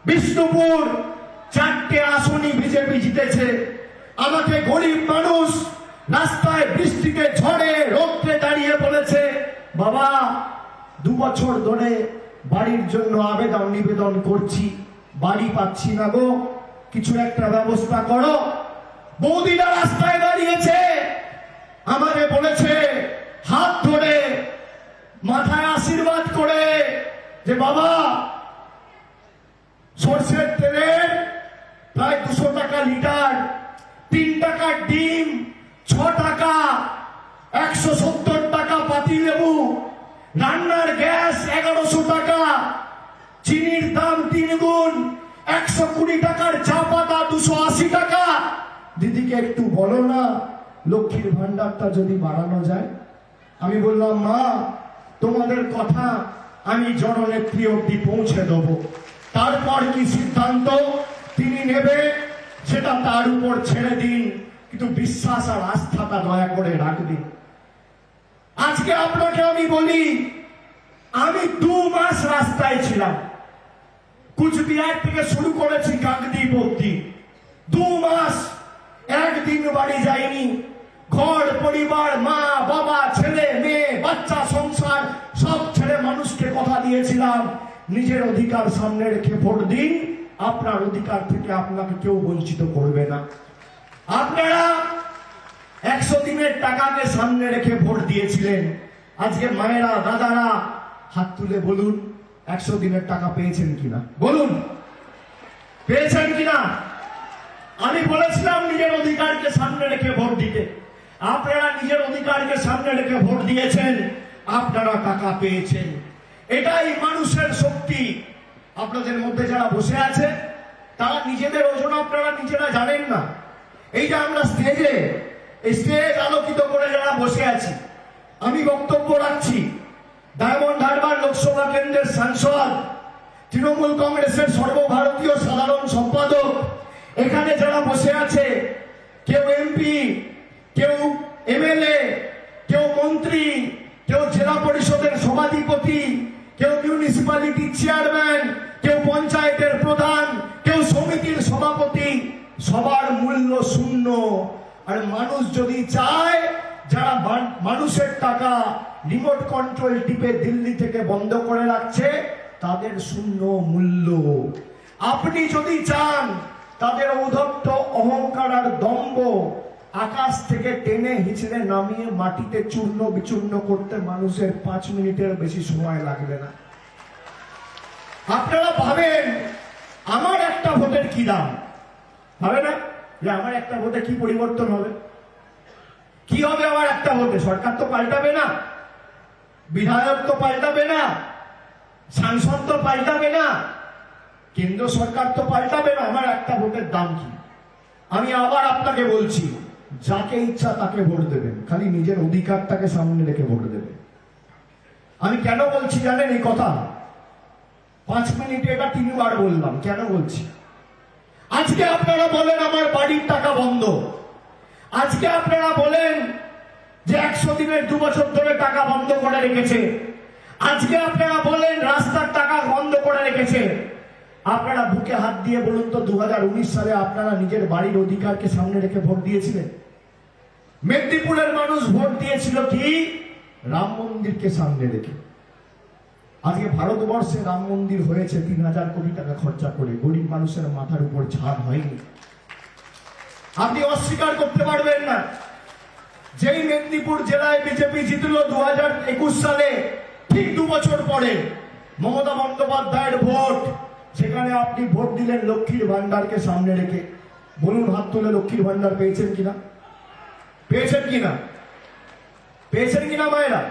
Bishnupur 4টে আসনই BJP জিতেছে। আমাকে গরিব মানুষ রাস্তায় বৃষ্টিতে ঝড়ে রোদ্রে দাঁড়িয়ে বলেছে, বাবা 2 বছর ধরে বাড়ির জন্য নিবেদন করছি, বাড়ি পাচ্ছি না গো, কিছু একটা ব্যবস্থা করো। বৌদিরা রাস্তায় দাঁড়িয়েছে, আমাকে বলেছে হাত ধরে মাথায় আশীর্বাদ করে যে বাবা সরষের তেলের প্রায় 200 টাকা লিটার, 3 টাকার ডিম, 6 টাকা, 170 টাকা পাতিলেবু, রান্নার গ্যাস 1100 টাকা, চিনির দাম 3 গুণ, 120 টাকার চা পাতা 280 টাকা। দিদিকে একটু বলো না লক্ষ্মীর ভান্ডারটা যদি বাড়ানো যায়। আমি বললাম, মা তোমাদের কথা আমি জননেত্রী অব্দি পৌঁছে দেব, তারপর কি সিদ্ধান্ত তিনি নেবে সেটা তার উপর ছেড়ে দিন, কিন্তু বিশ্বাস আর আস্থাটা দয়া করে রাখবেন। আজকে আপনাকে আমি বলি, আমি 2 মাস রাস্তায় ছিলাম, কুচবিহার থেকে শুরু করেছি কাকদ্বীপ অব্দি। 2 মাস একদিন বাড়ি যাইনি। ঘর পরিবার, মা বাবা, ছেলে মেয়ে, বাচ্চা, সংসার সব ছেড়ে মানুষকে কথা দিয়েছিলাম, নিজের অধিকার সামনে রেখে ভোট দিন, আপনার অধিকার থেকে আপনাকে কেউ বঞ্চিত করবে না। আপনারা 100 দিনের টাকাকে সামনে রেখে ভোট দিয়েছিলেন। আজকে মায়েরা, দাদারা হাত তুলে বলুন 100 দিনের টাকা পেয়েছেন কিনা, বলুন পেয়েছেন কিনা। আমি বলেছিলাম নিজের অধিকারকে সামনে রেখে ভোট দিতে, আপনারা নিজের অধিকারকে সামনে রেখে ভোট দিয়েছেন, আপনারা টাকা পেয়েছেন। এটাই মানুষের শক্তি। আপনাদের মধ্যে যারা বসে আছে তারা নিজেদের ওজন আপনারা নিজেরা জানেন না। এই যে আমরা স্টেজ আলোকিত করে যারা বসে আছি, আমি বক্তব্য রাখছি, ডায়মন্ড হারবার লোকসভা কেন্দ্রের সাংসদ, তৃণমূল কংগ্রেসের সর্বভারতীয় সাধারণ সম্পাদক, এখানে যারা বসে আছে, কেউ এমপি, কেউ এমএলএ, কেউ মন্ত্রী, কেউ জেলা পরিষদের সভাধিপতি, কেউ মিউনিসিপ্যালিটির চেয়ারম্যান, কেউ পঞ্চায়েতের প্রধান, কেউ সমিতির সভাপতি, সবার মূল্য শূন্য। আর মানুষ যদি চায়, যারা মানুষের টাকা রিমোট কন্ট্রোল টিপে দিল্লি থেকে বন্ধ করে রাখছে, তাদের শূন্য মূল্য। আপনি যদি চান তাদের ঔদ্ধত্য, অহংকার আর দম্ভ আকাশ থেকে টেনে হিচড়ে নামিয়ে মাটিতে চূর্ণ বিচূর্ণ করতে মানুষের 5 মিনিটের বেশি সময় লাগবে না। আপনারা ভাবেন আমার একটা ভোটের কি দাম, ভাবে না যে আমার একটা ভোটে কি পরিবর্তন হবে, কি হবে আমার একটা ভোটে। সরকার তো পাল্টাবে না, বিধায়ক তো পাল্টাবে না, সাংসদ তো পাল্টাবে না, কেন্দ্র সরকার তো পাল্টাবে না, আমার একটা ভোটের দাম কি। আমি আবার আপনাকে বলছি, যাকে ইচ্ছা তাকে ভোট দেবেন, খালি নিজের অধিকারটাকে সামনে রেখে ভোট দেবেন। আমি কেন বলছি জানেন এই কথা? 5 মিনিটে এটা 3 বার বললাম। কেন বলছি? আজকে আপনারা বলেন আমার বাড়ির টাকা বন্ধ, আজকে আপনারা বলেন যে 100 দিনের 2 বছর ধরে টাকা বন্ধ করে রেখেছে, আজকে আপনারা বলেন রাস্তার টাকা বন্ধ করে রেখেছে। আপনারা বুকে হাত দিয়ে বলুন তো 2019 সালে আপনারা নিজের বাড়ির অধিকারকে সামনে রেখে ভোট দিয়েছিলেন? মেদিনীপুরের মানুষ ভোট দিয়েছিল কি? রাম মন্দিরকে সামনে রেখে। আজকে ভারতবর্ষে রাম মন্দির হয়েছে 3000 কোটি টাকা খরচা করে, গরিব মানুষের মাথার উপর ছাদ হয়নি। আপনি অস্বীকার করতে পারবেন না। যেই মেদিনীপুর জেলায় বিজেপি জিতল 2021 সালে, ঠিক 2 বছর পরে মমতা বন্দ্যোপাধ্যায়ের ভোট, সেখানে আপনি ভোট দিলেন লক্ষ্মীর ভান্ডারকে সামনে রেখে। বলুন হাত তুলে লক্ষ্মীর ভান্ডার পেয়েছেন কিনা, পেয়েছেন কিনা, পেয়েছেন কিনা মায়েরা?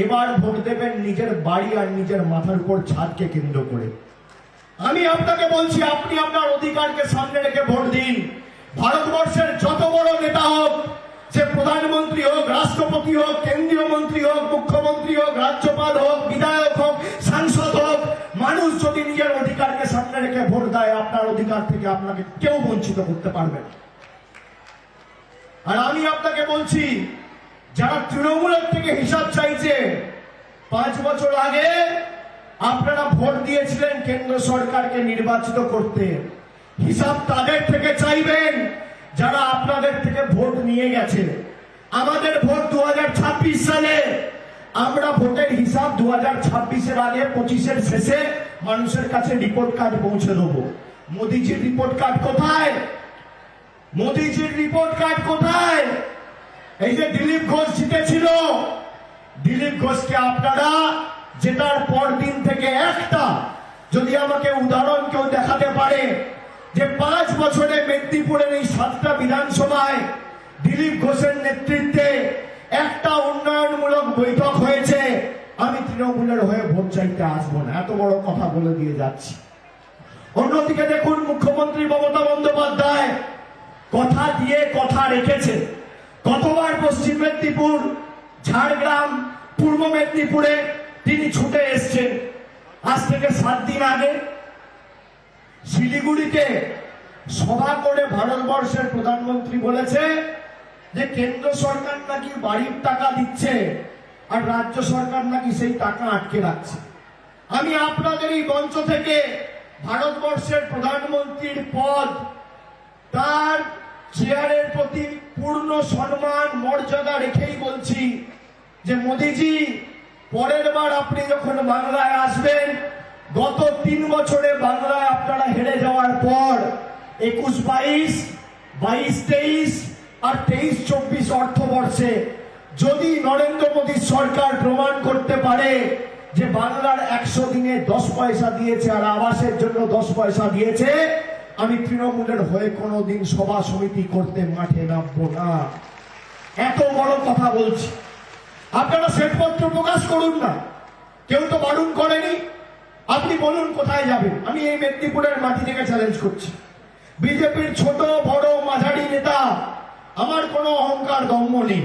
এবার ভোট দেবেন নিজের বাড়ি আর নিজের মাথার উপর ছাদকে কেন্দ্র করে। আমি আপনাকে বলছি, আপনি আপনার অধিকারকে সামনে রেখে ভোট দিন। ভারতবর্ষের যত বড় নেতা হোক, সে প্রধানমন্ত্রী হোক, রাষ্ট্রপতি হোক, কেন্দ্রীয় মন্ত্রী হোক, মুখ্যমন্ত্রী হোক, রাজ্যপাল হোক, বিধায়ক হোক, সাংসদ হোক, মানুষ যদি নিজের অধিকারকে সামনে রেখে ভোট দেয়, আপনার অধিকার থেকে আপনাকে কেউ বঞ্চিত করতে পারবে না। আর আমি আপনাকে বলছি, যারা তৃণমূলের থেকে হিসাব চাইছে, 5 বছর আগে আপনারা ভোট দিয়েছিলেন কেন্দ্র সরকারকে নির্বাচিত করতে, হিসাব তাদের থেকে চাইবেন যারা আপনাদের থেকে ভোট নিয়ে গেছে। আমাদের ভোট 2026 সালে, আমরা ভোটের হিসাব 2026-এর আগে 25-এর শেষে মানুষের কাছে রিপোর্ট কার্ড পৌঁছে দেবো। মোদিজির রিপোর্ট কার্ড কোথায়? মোদিজির রিপোর্ট কার্ড কোথায়? এই যে দিলীপ ঘোষ জিতেছিল, দিলীপ ঘোষকে আপনারা জেতার পর দিন থেকে একটা যদি আমাকে উদাহরণ কেউ দেখাতে পারে যে 5 বছরে মেদিনীপুরের এই 7টা বিধানসভায় দিলীপ ঘোষের নেতৃত্বে একটা উন্নয়নমূলক বৈঠক হয়েছে, আমি তৃণমূলের হয়ে ভোট চাইতে আসবো না। এত বড় কথা বলে দিয়ে যাচ্ছি। অন্যদিকে দেখুন, মুখ্যমন্ত্রী মমতা বন্দ্যোপাধ্যায় কথা দিয়ে কথা রেখেছে। কতবার পশ্চিম মেদিনীপুর, ঝাড়গ্রাম, পূর্ব মেদিনীপুরে তিনি ছুটে এসছেন। আজ থেকে 7 দিন আগে শিলিগুড়িতে সভা করে ভারতবর্ষের প্রধানমন্ত্রী বলেছে যে কেন্দ্র সরকার নাকি বাড়ির টাকা দিচ্ছে আর রাজ্য সরকার নাকি সেই টাকা আটকে রাখছে। আমি আপনাদের এই মঞ্চ থেকে ভারতবর্ষের প্রধানমন্ত্রীর পদ, তার চেয়ারের প্রতি পূর্ণ সম্মান মর্যাদা রেখেই বলছি যে মোদিজি, পরের বার আপনি যখন বাংলায় আসবেন, গত 3 বছরে বাংলায় আপনারা হেরে যাওয়ার পর 21-22, 22-23 আর 23-24 অর্থবর্ষে যদি নরেন্দ্র মোদীর সরকার প্রমাণ করতে পারে যে বাংলার 100 দিনে 10 পয়সা দিয়েছে আর আবাসের জন্য 10 পয়সা দিয়েছে, আমি তৃণমূলের হয়ে কোনোদিন সভা সমিতি করতে মাঠে নামবো না। এত বড় কথা বলছি। আপনারা শ্বেতপত্র প্রকাশ করুন না, কেউ তো বারণ করেনি। আপনি বলুন কোথায় যাবেন। আমি এই মেদিনীপুরের মাটি থেকে চ্যালেঞ্জ করছি। বিজেপির ছোট বড় মাঝারি নেতা, আমার কোনো অহংকার দম্ভ নেই।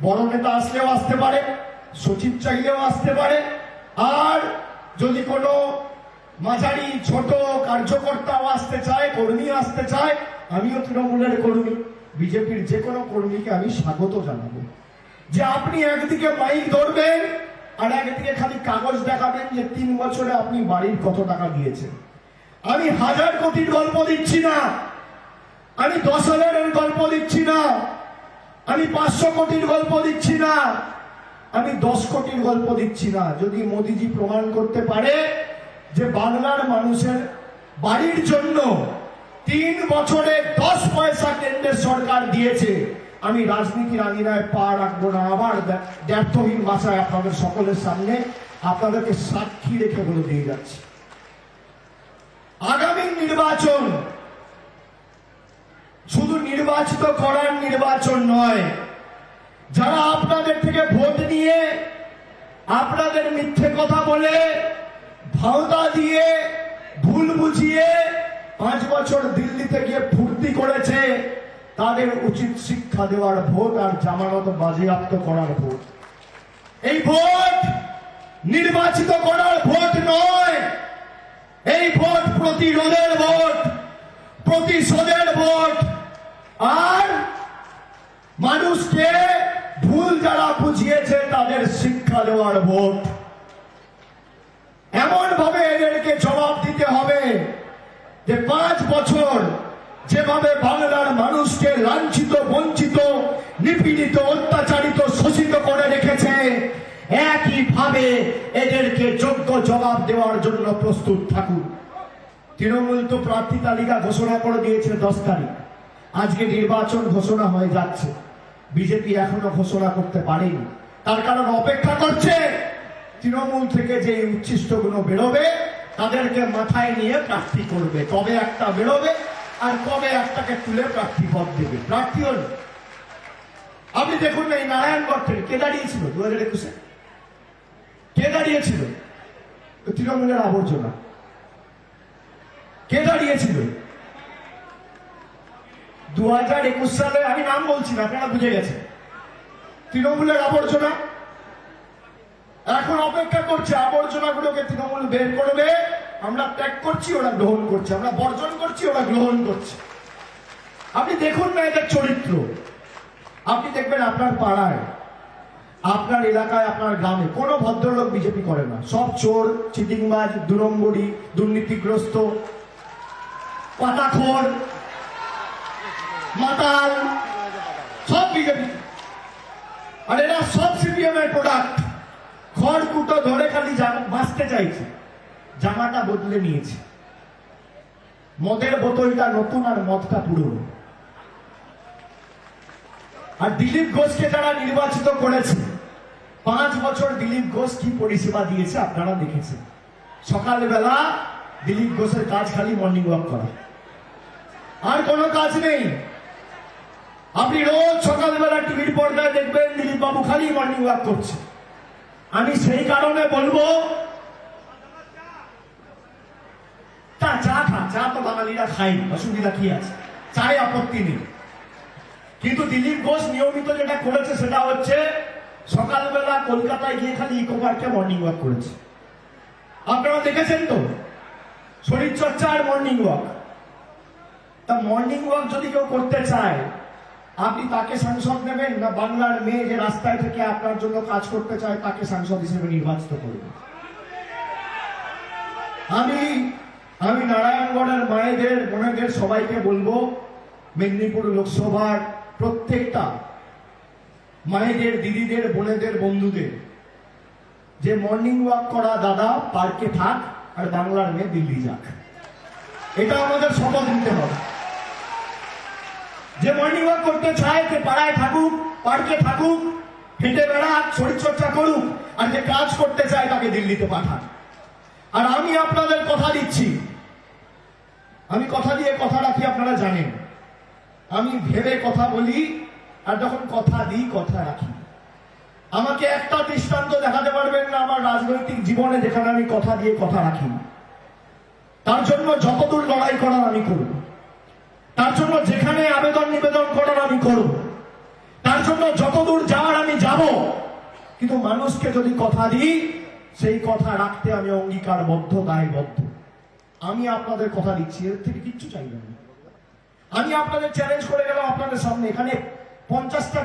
বড় নেতা আসলেও আসতে পারে, সচিব চাইলেও আসতে পারে, আর যদি কোনো মাঝারি ছোট কার্যকর্তাও আসতে চায়, কর্মী আসতে চায়, আমিও তৃণমূলের কর্মী, বিজেপির যে কোনো কর্মীকে আমি স্বাগত জানাবো। যে আপনি একদিকে মাইক ধরবেন আর একদিকে খালি কাগজ দেখাবেন যে 3 বছরে আপনি বাড়ির কত টাকা দিয়েছেন। আমি 1000 কোটির গল্প দিচ্ছি না, আমি 10,000-এর গল্প দিচ্ছি না, আমি 500 কোটির গল্প দিচ্ছি না, আমি 10 কোটির গল্প দিচ্ছি না। যদি মোদিজি প্রমাণ করতে পারে যে বাংলার মানুষের বাড়ির জন্য 3 বছরে 10 পয়সা কেন্দ্রের সরকার দিয়েছে, আমি রাজনীতির আঙিনায় পা রাখবো না। আবার ব্যর্থহীন ভাষায় আপনাদের সকলের সামনে আপনাদেরকে সাক্ষী রেখে বলে দিয়ে যাচ্ছি, আগামী নির্বাচন শুধু নির্বাচিত করার নির্বাচন নয়। যারা আপনাদের থেকে ভোট নিয়ে, আপনাদের মিথ্যে কথা বলে, ভাওতা দিয়ে, ভুল বুঝিয়ে 5 বছর দিল্লিতে গিয়ে ফুর্তি করেছে, তাদের উচিত শিক্ষা দেওয়ার ভোট আর জামানত বাজেয়াপ্ত করার ভোট। এই ভোট নির্বাচিত করার ভোট নয়, এই ভোট প্রতিরোধের ভোট, প্রতিশোধের ভোট, আর মানুষকে ভুল যারা বুঝিয়েছে তাদের শিক্ষা দেওয়ার ভোট। এমন ভাবে এদেরকে জবাব দিতে হবে যে 5 বছর যেভাবে বাংলার মানুষকে লাঞ্ছিত, বঞ্চিত, নিপীড়িত, অত্যাচারিত, শোষিত করে রেখেছে, একইভাবে এদেরকে যোগ্য জবাব দেওয়ার জন্য প্রস্তুত থাকুন। তৃণমূল তো প্রার্থী তালিকা ঘোষণা করে দিয়েছে 10 তারিখ, আজকে নির্বাচন ঘোষণা হয়ে যাচ্ছে, বিজেপি এখনো ঘোষণা করতে পারেনি। তার কারণ অপেক্ষা করছে তৃণমূল থেকে যে উচ্ছিষ্টগুলো বেরোবে তাদেরকে মাথায় নিয়ে প্রার্থী করবে, কবে একটা বেরোবে আর কবে একটাকে তুলে প্রার্থী পদ দেবে। প্রার্থী হল আপনি দেখুন না, এই নারায়ণগড় থেকে কে দাঁড়িয়েছিল 2021-এ? কে দাঁড়িয়েছিল? তৃণমূলের আবর্জনা। কে দাঁড়িয়েছিল 2021 সালে? আমি নাম বলছি না, আপনারা বুঝে গেছেন। তৃণমূলের আবর্জনা এখন অপেক্ষা করছে, আবর্জনাগুলোকে তৃণমূল বের করবে। আমরা ত্যাগ করছি, ওরা গ্রহণ করছে, আমরা বর্জন করছি, ওরা গ্রহণ করছে। আপনি দেখুন না এদের চরিত্র। আপনি দেখবেন আপনার পাড়ায় আপনার এলাকায় আপনার গ্রামে কোনো ভদ্রলোক বিজেপি করে না, সব চোর, চিটিংবাজ, 2 নম্বরী, দুর্নীতিগ্রস্ত, পাতাখোর, মাতাল, সব বিজেপি। আর এরা সব সিপিএম এর প্রোডাক্ট। খড়কুটো ধরে খালি বাঁচতে চাইছে, জামাটা বদলে নিয়েছে। মদের বোতলটা নতুন আর মদটা পুরনো। আর দিলীপ ঘোষকে যারা নির্বাচিত করেছে, 5 বছর দিলীপ ঘোষ কি পরিষেবা দিয়েছে আপনারা দেখেছেন। সকালবেলা দিলীপ ঘোষের কাজ খালি মর্নিং ওয়াক করা, আর কোনো কাজ নেই। আপনি রোজ সকালবেলা টিভির পর্দায় দেখবেন দিলীপ বাবু খালি মর্নিং ওয়াক করছে। আমি সেই কারণে বলবো, চা তো বাঙালিরা খাই, অসুবিধা কি আছে, চায় আপত্তি নেই। কিন্তু দিলীপ ঘোষ নিয়মিত যেটা করেছে সেটা হচ্ছে সকালবেলা কলকাতায় গিয়ে খালি ইকো পার্কে মর্নিং ওয়াক করেছে। আপনারা দেখেছেন তো, শরীর চর্চা আর মর্নিং ওয়াক। তা মর্নিং ওয়াক যদি কেউ করতে চায়, আপনি তাকে সাংসদ নেবেন, না বাংলার মেয়ে যে রাস্তায় থেকে আপনার জন্য কাজ করতে চায় তাকে সাংসদ হিসেবে নির্বাচিত করবেন? আমি নারায়ণগড়ের মায়েদের, বোনেদের সবাইকে বলবো, মেদিনীপুর লোকসভার প্রত্যেকটা মায়েদের, দিদিদের, বোনেদের, বন্ধুদের, যে মর্নিং ওয়াক করা দাদা পার্কে থাক আর বাংলার মেয়ে দিল্লি যাক। এটা আমাদের শপথ নিতে হবে। যে মর্নিং ওয়াক করতে চায় সে পাড়ায় থাকুক, পার্কে থাকুক, হেঁটে বেড়াক, শরীরচর্চা করুক, আর যে কাজ করতে চায় তাকে দিল্লিতে পাঠান। আর আমি আপনাদের কথা দিচ্ছি, আমি কথা দিয়ে কথা রাখি, আপনারা জানেন। আমি ভেবে কথা বলি, আর যখন কথা দিই কথা রাখি। আমাকে একটা দৃষ্টান্ত দেখাতে পারবেন না আমার রাজনৈতিক জীবনে যেখানে আমি কথা দিয়ে কথা রাখি। তার জন্য যতদূর লড়াই করার আমি করব, তার জন্য যেখানে আবেদন নিবেদন করার আমি করব, তার জন্য যতদূর যাওয়ার আমি যাব। কিন্তু মানুষকে যদি কথা দিই, সেই কথা রাখতে আমি অঙ্গীকারবদ্ধ, দায়বদ্ধ। আমি আপনাদের কথা দিচ্ছি, এর থেকে কিচ্ছু চাইবেন না। আমি আপনাদের চ্যালেঞ্জ করে গেলাম আপনাদের সামনে। এখানে 50টা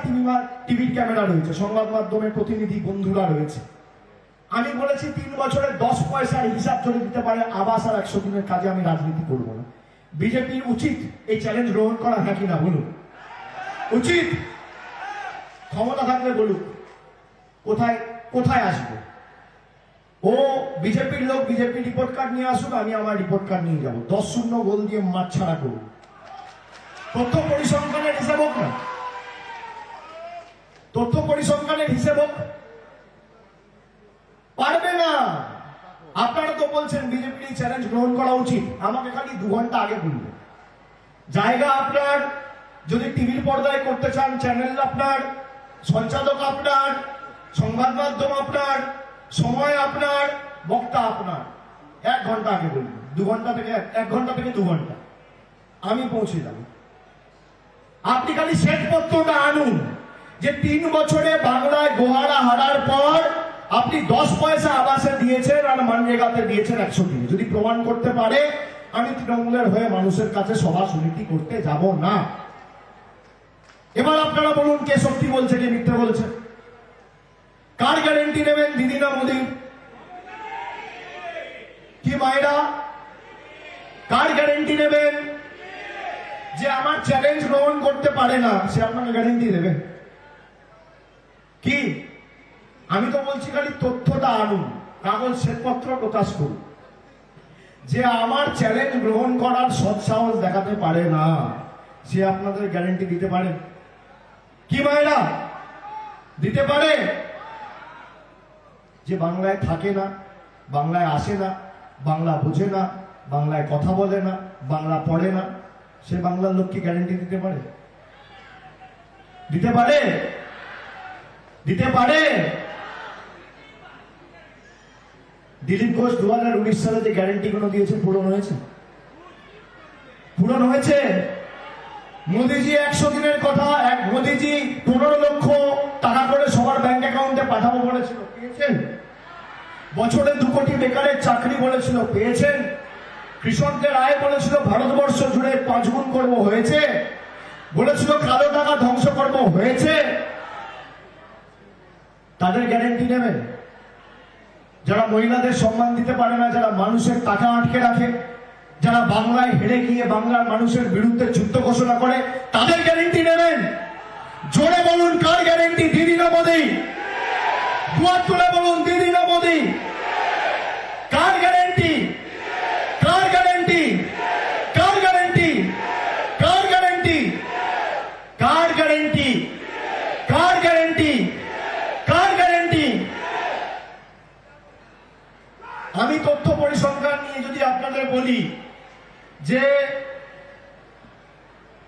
টিভির ক্যামেরা রয়েছে, সংবাদ মাধ্যমের প্রতিনিধি বন্ধুরা রয়েছে। আমি বলেছি 3 বছরে 10 পয়সার হিসাব যদি দিতে পারে আবাস আর 100 দিনের কাজে আমি রাজনীতি করব না। বিজেপির উচিত এই চ্যালেঞ্জ গ্রহণ করা, হ্যাঁ কিনা বলুন? উচিত। ক্ষমতা থাকলে বলুক কোথায় কোথায় আসবে। ও বিজেপির লোক, বিজেপি রিপোর্ট কার্ড নিয়ে আসুক, আমি আমার রিপোর্ট কার্ড নিয়ে যাবো। 10-0 গোল দিয়ে মাঠ ছাড়া করব। তথ্য পরিসংখ্যানের হিসেব হোক না, তথ্য পরিসংখ্যানের হিসেব হোক। পারবে না। আপনারা তো বলছেন বিজেপির চ্যালেঞ্জ গ্রহণ করা উচিত। আমাকে খালি 2 ঘন্টা আগে বলবে। জায়গা আপনার, যদি টিভির পর্দায় করতে চান, চ্যানেল আপনার, সঞ্চালক আপনার, সংবাদ মাধ্যম আপনার, সময় আপনার, বক্তা আপনার। 1 ঘন্টা আগে বলবে। 2 ঘন্টা থেকে 1 ঘন্টা থেকে 2 ঘন্টা আমি পৌঁছে যাব। আপনি খালি শ্বেতপত্রটা আনুন যে 3 বছরে বাংলায় গোহারা হারার পর আপনি 10 পয়সা আবাসে দিয়েছেন আর মানরেগাতে দিয়েছেন 100 দিনে। যদি প্রমাণ করতে পারে, আমি তৃণমূলের হয়ে মানুষের কাছে সভা সমিতি করতে যাব না। এবার আপনারা বলুন, কে সত্যি বলছে, কে মিথ্যে বলছে? কার গ্যারেন্টি নেবেন, দিদি না মোদি? কি মায়েরা, কার গ্যারেন্টি নেবেন? যে আমার চ্যালেঞ্জ গ্রহণ করতে পারে না, সে আপনাকে গ্যারেন্টি দেবে কি? আমি তো বলছি খালি তথ্যটা আনুন, কাগজ শ্বেতপত্র প্রকাশ করুন। যে আমার চ্যালেঞ্জ গ্রহণ করার সৎসাহস দেখাতে পারে না, সে আপনাদের গ্যারেন্টি দিতে পারে কি মায়েরা? দিতে পারে? যে বাংলায় থাকে না, বাংলায় আসে না, বাংলা বোঝে না, বাংলায় কথা বলে না, বাংলা পড়ে না, সে বাংলার লোককে গ্যারেন্টি দিতে পারে? দিতে পারে? দিতে পারে? দিলীপ ঘোষ 2019 সালে যে গ্যারেন্টিগুলো দিয়েছে পূরণ হয়েছে? পূরণ হয়েছে? মোদিজি 100 দিনের কথা, মোদিজি 15 লক্ষ টাকা করে সবার ব্যাংক অ্যাকাউন্টে পাঠাবো বলেছিল, পেয়েছেন? বছরে 2 কোটি বেকারের চাকরি বলেছিল, পেয়েছেন? কৃষকদের আয় বলেছিল ভারতবর্ষ জুড়ে 5 গুণ করবো, হয়েছে? বলেছিল কালো টাকা ধ্বংস করবো, হয়েছে? তাদের গ্যারেন্টি নেবেন? যারা মহিলাদের সম্মান দিতে পারে না, যারা মানুষের টাকা আটকে রাখে, যারা বাংলায় হেরে গিয়ে বাংলার মানুষের বিরুদ্ধে যুদ্ধ ঘোষণা করে, তাদের গ্যারেন্টি নেবেন? জোরে বলুন, কার গ্যারেন্টি? দিদি না মোদি? দুয়ার তুলে বলুন, দিদি না মোদি? কার গ্যারেন্টি? কার গ্যারেন্টি? কার গ্যারেন্টি? কার গ্যারেন্টি? কার গ্যারেন্টি? কার গ্যারেন্টি? কার গ্যারেন্টি? আমি তথ্য পরিসংখ্যান নিয়ে যদি আপনাদের বলি যে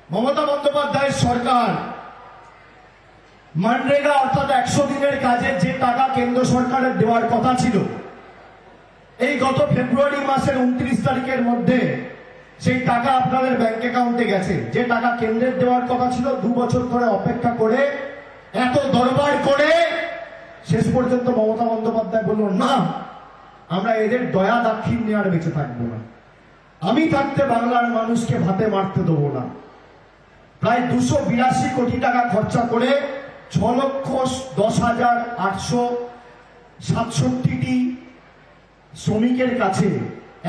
মমতা বন্দ্যোপাধ্যায়ের সরকার মানরেগা অর্থাৎ 100 দিনের কাজে যে টাকা কেন্দ্র সরকারের দেওয়ার কথা ছিল, এই গত ফেব্রুয়ারি মাসের 29 তারিখের মধ্যে সেই টাকা আপনাদের ব্যাংক অ্যাকাউন্টে গেছে। যে টাকা কেন্দ্রের দেওয়ার কথা ছিল, 2 বছর ধরে অপেক্ষা করে, এত দরবার করে, শেষ পর্যন্ত মমতা বন্দ্যোপাধ্যায় বলল, না, আমরা এদের দয়া দাক্ষিণ্য আর বেঁচে থাকবো না, আমি থাকতে বাংলার মানুষকে ভাতে মারতে দেবো না। প্রায় 282 কোটি টাকা খরচা করে 6,10,867টি শ্রমিকের কাছে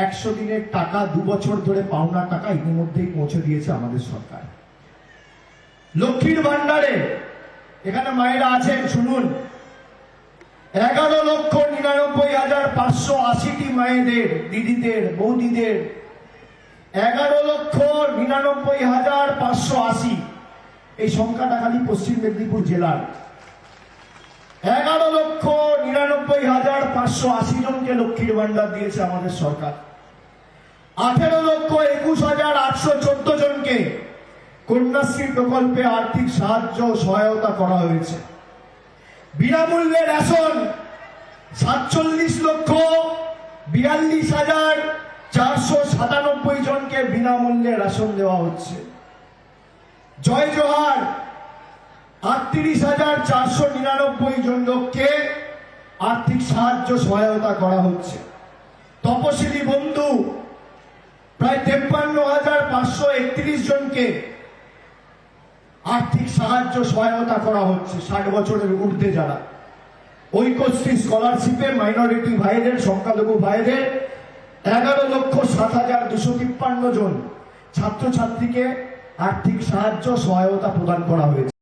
100 দিনের টাকা, 2 বছর ধরে পাওনা টাকা ইতিমধ্যেই পৌঁছে দিয়েছে আমাদের সরকার। লক্ষ্মীর ভান্ডারে, এখানে মায়েরা আছেন, শুনুন, 11,99,580টি মায়েদের, দিদিদের, বৌদিদের, 11,99,580, এই সংখ্যাটা খালি পশ্চিম মেদিনীপুর জেলার। 11,99,580 জনকে লক্ষ্মীর ভান্ডার দিয়েছে আমাদের সরকার। 18,21,814 জনকে কন্যাশ্রী প্রকল্পে আর্থিক সাহায্য সহায়তা করা হয়েছে। বিনামূল্যে রেশন 47,42,497 জনকে বিনামূল্যে রেশন দেওয়া হচ্ছে। জয় জোহার 38,499 জন লোককে আর্থিক সাহায্য সহায়তা করা হচ্ছে। তপশিলি বন্ধু প্রায় 53,531 জনকে আর্থিক সাহায্য সহায়তা করা হচ্ছে, 60 বছরের ঊর্ধ্বে যারা। ঐক্যশ্রী স্কলারশিপে মাইনরিটি ভাইদের, সংখ্যালঘু ভাইদের 11,07,253 জন ছাত্রছাত্রীকে আর্থিক সাহায্য সহায়তা প্রদান করা হয়েছে।